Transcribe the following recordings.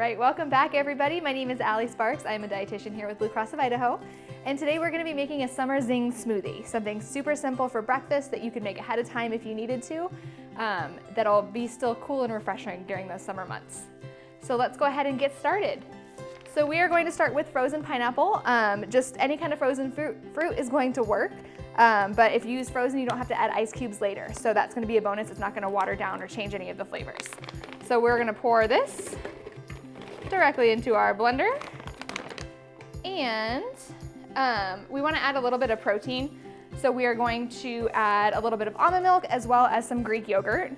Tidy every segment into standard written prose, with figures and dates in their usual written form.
right, welcome back everybody. My name is Aly Sparks. I'm a dietitian here with Blue Cross of Idaho. And today we're going to be making a summer Zing Smoothie, something super simple for breakfast that you can make ahead of time if you needed to, that'll be still cool and refreshing during those summer months. So let's go ahead and get started. So we are going to start with frozen pineapple. Just any kind of frozen fruit is going to work, but if you use frozen, you don't have to add ice cubes later. So that's going to be a bonus. It's not going to water down or change any of the flavors. So we're going to pour this directly into our blender, and we want to add a little bit of protein. So we are going to add a little bit of almond milk as well as some Greek yogurt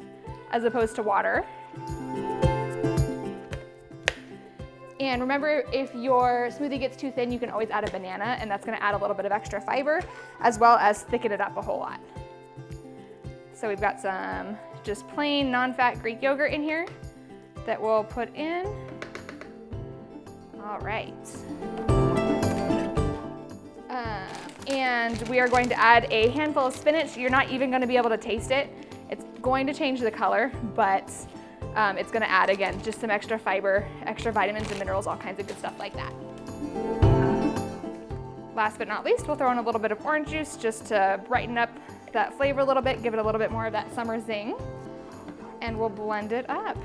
as opposed to water. And remember, if your smoothie gets too thin, you can always add a banana, and that's going to add a little bit of extra fiber as well as thicken it up a whole lot. So we've got some just plain non-fat Greek yogurt in here that we'll put in. All right. And we are going to add a handful of spinach. You're not even going to be able to taste it. It's going to change the color, but it's going to add, again, just some extra fiber, extra vitamins and minerals, all kinds of good stuff like that. Last but not least, we'll throw in a little bit of orange juice just to brighten up that flavor a little bit, give it a little bit more of that summer zing, and we'll blend it up.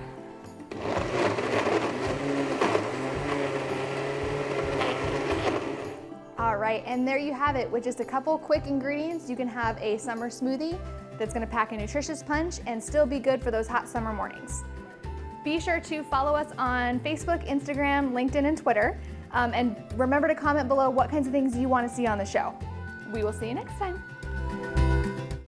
All right, and there you have it. With just a couple quick ingredients, you can have a summer smoothie that's going to pack a nutritious punch and still be good for those hot summer mornings. Be sure to follow us on Facebook, Instagram, LinkedIn, and Twitter. And remember to comment below what kinds of things you want to see on the show. We will see you next time.